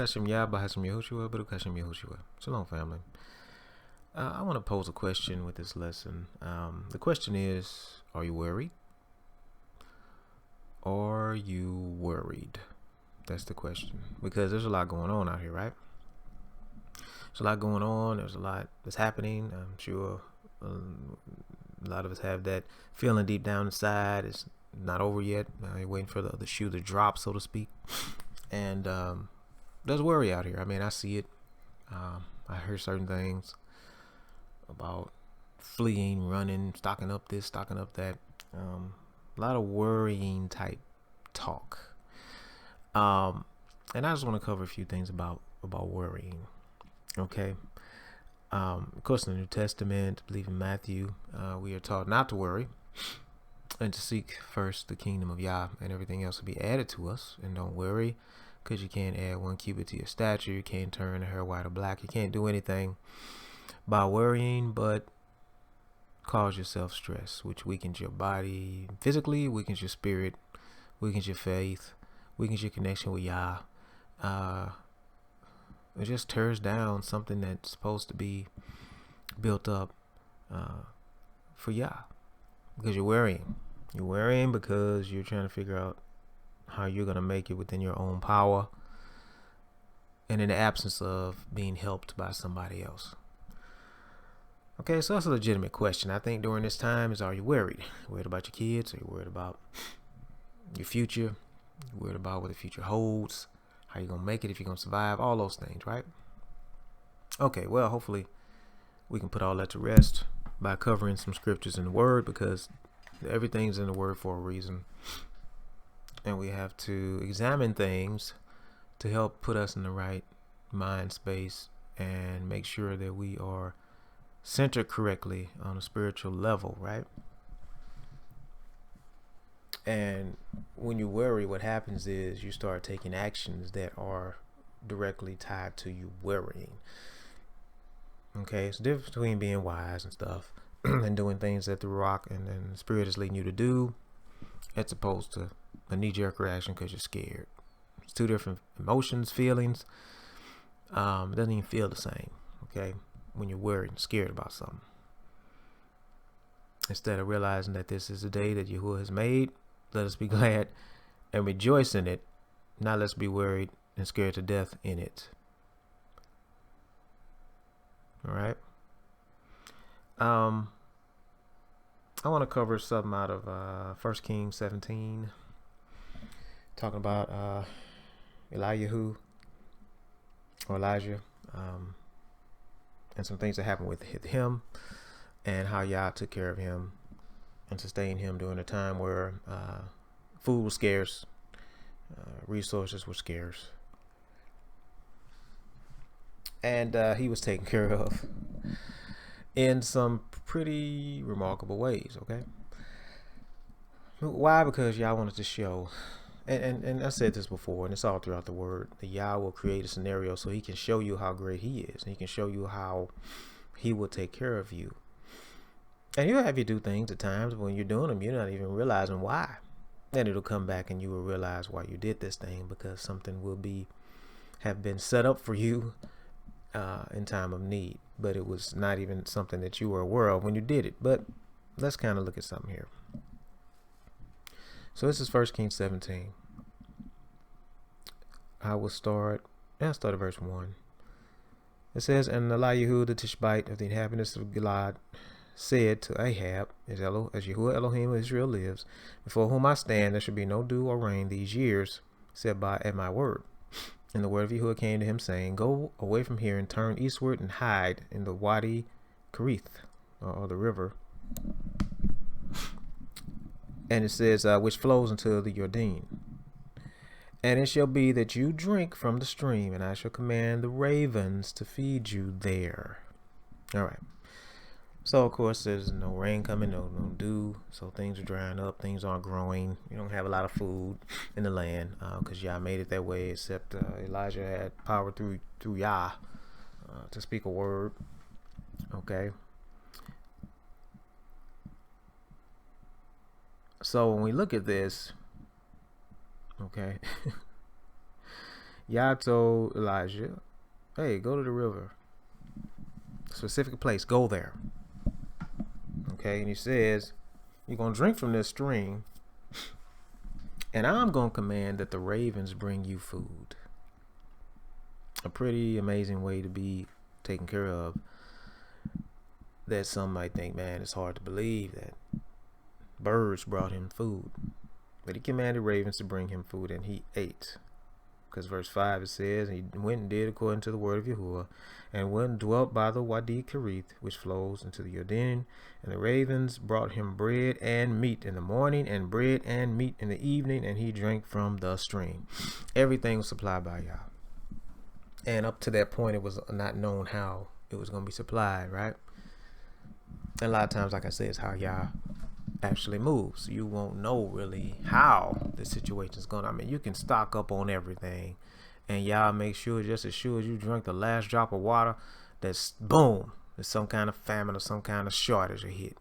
Hashem Yah, Bahashem Yehoshua, Baruch Hashem Yehoshua. Shalom, family. I want to pose a question with this lesson. The question is, are you worried? Are you worried? That's the question. Because there's a lot going on out here, right? There's a lot going on. There's a lot that's happening. I'm sure a lot of us have that feeling deep down inside. It's not over yet. You're waiting for the shoe to drop, so to speak. And there's worry out here. I mean, I see it. I hear certain things about fleeing, running, stocking up this, stocking up that. A lot of worrying type talk. And I just want to cover a few things about worrying. Okay. Of course, in the New Testament, I believe in Matthew, we are taught not to worry and to seek first the kingdom of Yah, and everything else will be added to us. And don't worry, because you can't add 1 cubit to your stature. You can't turn the hair white or black. You can't do anything by worrying, but cause yourself stress, which weakens your body physically, weakens your spirit, weakens your faith, weakens your connection with Yah. It just tears down something that's supposed to be built up for Yah, because you're worrying. You're worrying because you're trying to figure out how you're going to make it within your own power and in the absence of being helped by somebody else. Okay, so that's a legitimate question. I think during this time is, are you worried? Worried about your kids? Are you worried about your future? Worried about what the future holds? How you going to make it, if you're going to survive? All those things, right? Okay, well, hopefully we can put all that to rest by covering some scriptures in the Word, because everything's in the Word for a reason. And we have to examine things to help put us in the right mind space and make sure that we are centered correctly on a spiritual level, right? And when you worry, what happens is you start taking actions that are directly tied to you worrying. Okay, it's the difference between being wise and stuff and doing things that the rock and the spirit is leading you to do, as opposed to a knee-jerk reaction because you're scared. It's two different emotions, feelings. It doesn't even feel the same, okay, when you're worried and scared about something. Instead of realizing that this is the day that Yahuwah has made, let us be glad and rejoice in it. Not let's be worried and scared to death in it. All right. I want to cover something out of 1 Kings 17, talking about Eliyahu or Elijah, and some things that happened with him and how Yah took care of him and sustained him during a time where food was scarce, resources were scarce, and he was taken care of in some pretty remarkable ways. Okay, why? Because Yah wanted to show, and I said this before, and it's all throughout the Word, that Yah will create a scenario so he can show you how great he is, and he can show you how he will take care of you. And he'll have you do things at times when you're doing them, you're not even realizing why. Then it'll come back and you will realize why you did this thing, because something will have been set up for you in time of need. But it was not even something that you were aware of when you did it. But let's kind of look at something here. So this is 1 Kings 17. I will start at verse 1. It says, and Eliyahu the Tishbite of the inhabitants of Gilad said to Ahab, as Yahuwah Elohim of Israel lives, before whom I stand, there shall be no dew or rain these years, except by at my word. And the word of Yahuwah came to him, saying, go away from here and turn eastward and hide in the Wadi Kerith, or the river. And it says, which flows into the Jordan. And it shall be that you drink from the stream, and I shall command the ravens to feed you there. All right. So, of course, there's no rain coming, no dew. So things are drying up. Things aren't growing. You don't have a lot of food in the land because Yah made it that way, except Elijah had power through Yah to speak a word. Okay. So when we look at this, okay, Yah told Elijah, hey, go to the river. Specific place, go there. Okay, and he says, you're going to drink from this stream, and I'm going to command that the ravens bring you food. A pretty amazing way to be taken care of. That some might think, man, it's hard to believe that birds brought him food. But he commanded ravens to bring him food, and he ate. Because verse 5 it says, he went and did according to the word of Yahuwah, and went and dwelt by the Wadi Kerith, which flows into the Jordan. And the ravens brought him bread and meat in the morning, and bread and meat in the evening, and he drank from the stream. Everything was supplied by Yah. And up to that point, it was not known how it was going to be supplied, right? And a lot of times, like I said, it's how Yah actually moves. You won't know really how the situation is going. I mean, you can stock up on everything, and Yah make sure, just as sure as you drink the last drop of water, that's boom, there's some kind of famine or some kind of shortage or hit.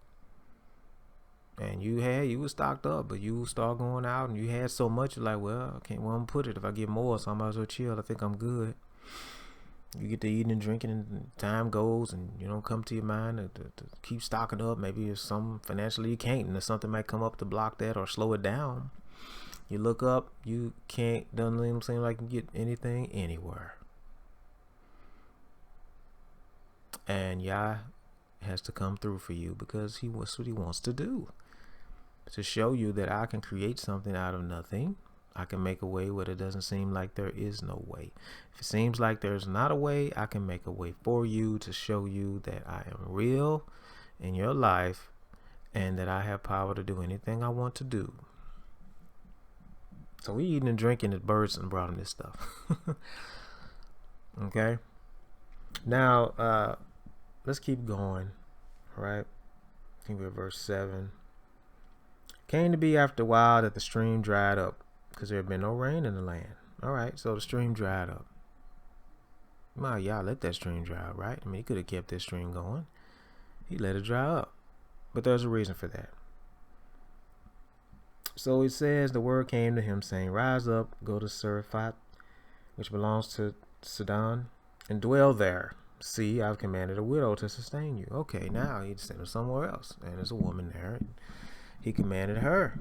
And you were stocked up, but you start going out and you had so much, you're like, well, I can't, where I'm put it. If I get more, so I might as well chill. I think I'm good. You get to eating and drinking, and time goes, and you don't come to your mind to keep stocking up. Maybe it's some financially you can't, and something might come up to block that or slow it down. You look up, you can't, doesn't seem like you can get anything anywhere. And Yah has to come through for you, because that's what he wants to do. To show you that I can create something out of nothing. I can make a way where it doesn't seem like there is no way. If it seems like there's not a way, I can make a way for you to show you that I am real in your life and that I have power to do anything I want to do. So we eating and drinking as birds and brought him this stuff. Okay. Now, let's keep going, right? I think we're at verse 7. Came to be after a while that the stream dried up, because there had been no rain in the land. All right, so the stream dried up. Well, Yah let that stream dry up, right? I mean, he could have kept this stream going. He let it dry up. But there's a reason for that. So it says, the word came to him, saying, rise up, go to Seraphat, which belongs to Sidon, and dwell there. See, I've commanded a widow to sustain you. Okay, now he sent her somewhere else. And there's a woman there. And he commanded her.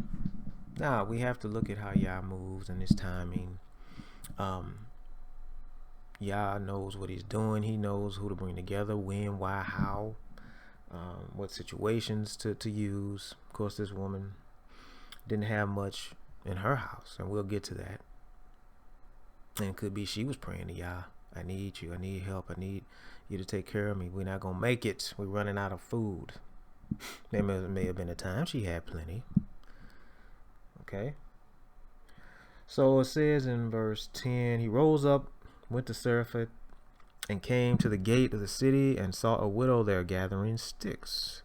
Now, we have to look at how Yah moves and his timing. Yah knows what he's doing. He knows who to bring together, when, why, how, what situations to use. Of course, this woman didn't have much in her house, and we'll get to that. And it could be she was praying to Yah, I need you, I need help, I need you to take care of me. We're not going to make it. We're running out of food. There may have been a time she had plenty. Okay. So it says in verse 10, he rose up, went to Seraphat, and came to the gate of the city, and saw a widow there gathering sticks.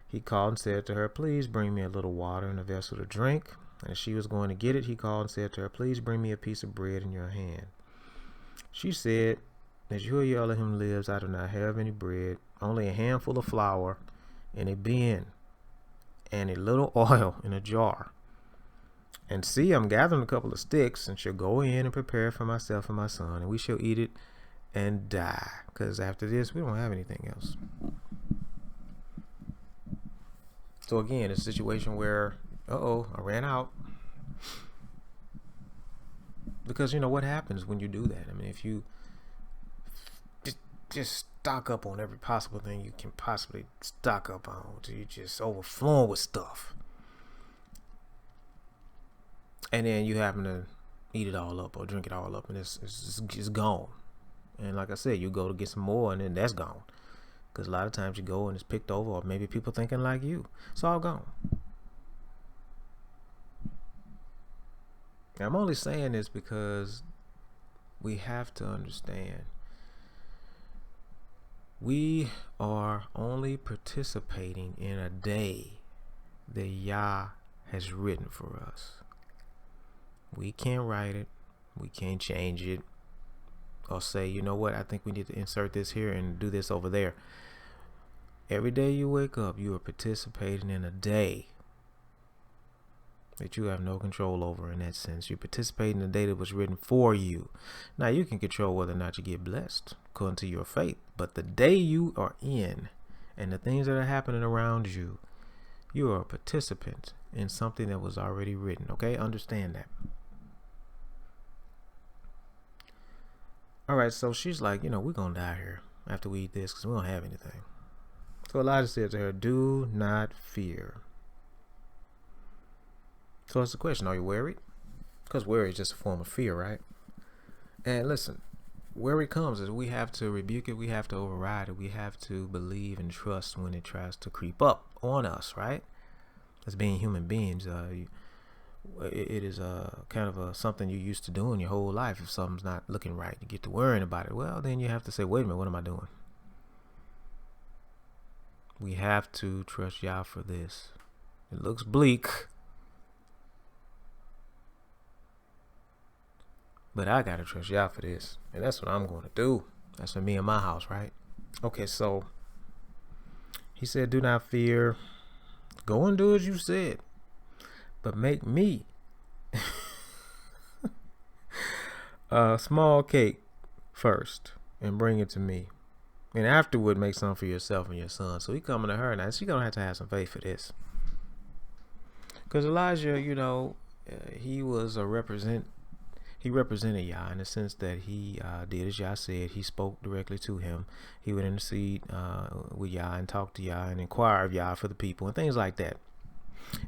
He called and said to her, please bring me a little water in a vessel to drink. And as she was going to get it, he called and said to her, please bring me a piece of bread in your hand. She said, as Yahuwah Elohim lives, I do not have any bread, only a handful of flour in a bin, and a little oil in a jar. And see, I'm gathering a couple of sticks, and shall go in and prepare for myself and my son, and we shall eat it and die, because after this we don't have anything else. So again, it's a situation where, I ran out. Because you know what happens when you do that. I mean, if you just stock up on every possible thing you can possibly stock up on, so you just overflowing with stuff, and then you happen to eat it all up or drink it all up, and it's gone. And like I said, you go to get some more, and then that's gone. Because a lot of times you go and it's picked over, or maybe people thinking like you. It's all gone. Now, I'm only saying this because we have to understand we are only participating in a day that Yah has written for us. We can't write it. We can't change it. Or say, you know what, I think we need to insert this here and do this over there. Every day you wake up, you are participating in a day that you have no control over in that sense. You participate in the day that was written for you. Now, you can control whether or not you get blessed according to your faith, but the day you are in and the things that are happening around you, you are a participant in something that was already written. Okay, understand that. All right, so she's like, we're going to die here after we eat this because we don't have anything. So Elijah said to her, do not fear. So it's the question, are you worried? Because worry is just a form of fear, right? And listen, worry comes is we have to rebuke it, we have to override it, we have to believe and trust when it tries to creep up on us, right? As being human beings, it is kind of something you're used to doing your whole life. If something's not looking right, you get to worrying about it. Well, then you have to say, wait a minute, what am I doing? We have to trust Yah for this. It looks bleak, but I gotta trust Yah for this. And that's what I'm going to do. That's for me and my house, right? Okay, so he said, do not fear. Go and do as you said. But make me a small cake first and bring it to me. And afterward, make some for yourself and your son. So he coming to her now. She's going to have some faith for this. Because Elijah, he was he represented Yah in the sense that he did as Yah said. He spoke directly to him. He would intercede with Yah and talk to Yah and inquire of Yah for the people and things like that.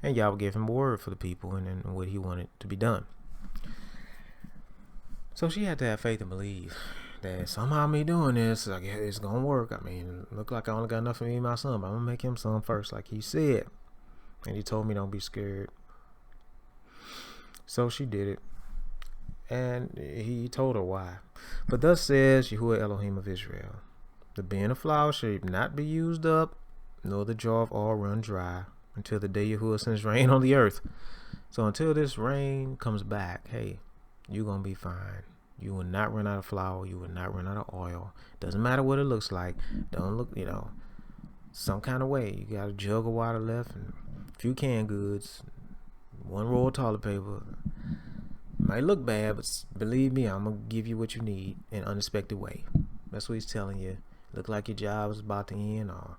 And Yah would give him a word for the people and what he wanted to be done. So she had to have faith and believe that somehow me doing this, I guess it's going to work. I mean, look like I only got enough for me and my son, but I'm going to make him some first like he said. And he told me don't be scared. So she did it. And he told her why. But thus says Yahuwah Elohim of Israel, the bin of flour shall not be used up, nor the jar of oil run dry, until the day Yahuwah sends rain on the earth. So until this rain comes back, hey, you're going to be fine. You will not run out of flour. You will not run out of oil. Doesn't matter what it looks like. Don't look, some kind of way. You got a jug of water left and a few canned goods, one roll of toilet paper. Might look bad, but believe me, I'm going to give you what you need in an unexpected way. That's what he's telling you. Look like your job is about to end, or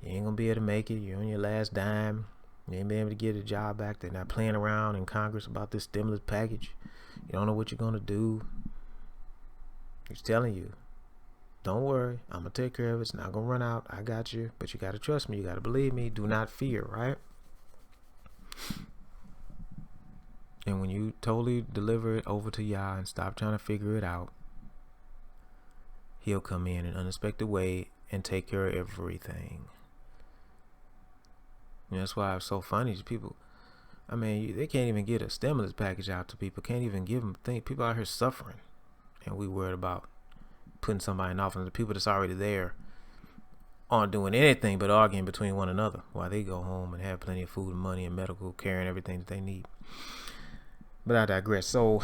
you ain't going to be able to make it. You're on your last dime. You ain't been able to get a job back. They're not playing around in Congress about this stimulus package. You don't know what you're going to do. He's telling you, don't worry. I'm going to take care of it. It's not going to run out. I got you. But you got to trust me. You got to believe me. Do not fear, right? And when you totally deliver it over to Yah and stop trying to figure it out, he'll come in an unexpected way and take care of everything. And that's why it's so funny. People, I mean, they can't even get a stimulus package out to people. Can't even give them things. People out here suffering. And we worried about putting somebody in office. The people that's already there aren't doing anything but arguing between one another while they go home and have plenty of food and money and medical care and everything that they need. But I digress. So,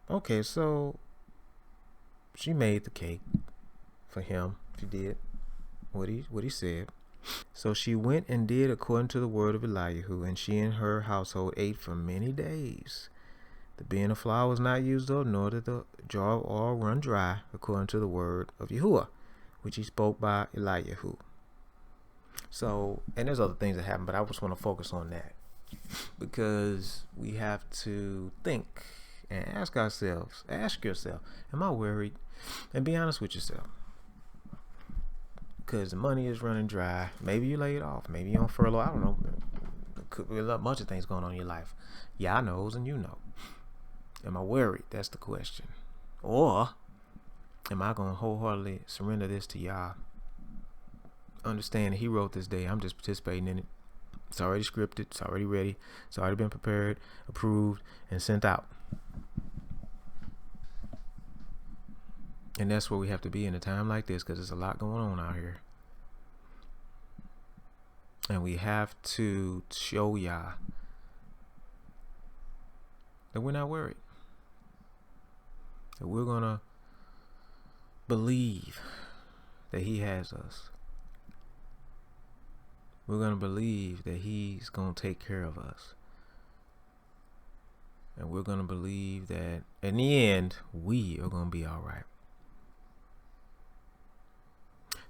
okay, so she made the cake for him. She did what he said. So she went and did according to the word of Eliyahu, and she and her household ate for many days. The bin of flour was not used up, nor did the jar of oil run dry, according to the word of Yahuwah, which he spoke by Eliyahu. So, and there's other things that happen, but I just want to focus on that. Because we have to think and ask yourself, am I worried? And be honest with yourself. Because the money is running dry. Maybe you laid off. Maybe you're on furlough. I don't know. There could be a bunch of things going on in your life. Yah knows and you know. Am I worried? That's the question. Or am I going to wholeheartedly surrender this to Yah? Understand that he wrote this day. I'm just participating in it. It's already scripted. It's already ready. It's already been prepared, approved, and sent out. And that's where we have to be in a time like this, because there's a lot going on out here. And we have to show Yah that we're not worried. That we're going to believe that he has us. We're going to believe that he's going to take care of us. And we're going to believe that in the end, we are going to be all right.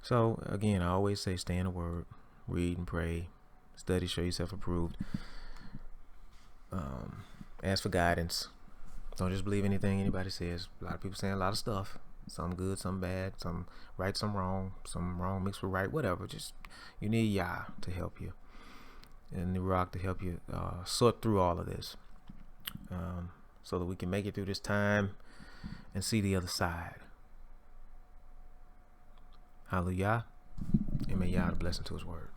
So, again, I always say stay in the Word, read and pray, study, show yourself approved. Ask for guidance. Don't just believe anything anybody says. A lot of people saying a lot of stuff. Some good, some bad, some right, some wrong mixed with right, whatever. Just, you need Yah to help you, and the Rock to help you sort through all of this, so that we can make it through this time and see the other side. Hallelujah. And may Yah bless into his word.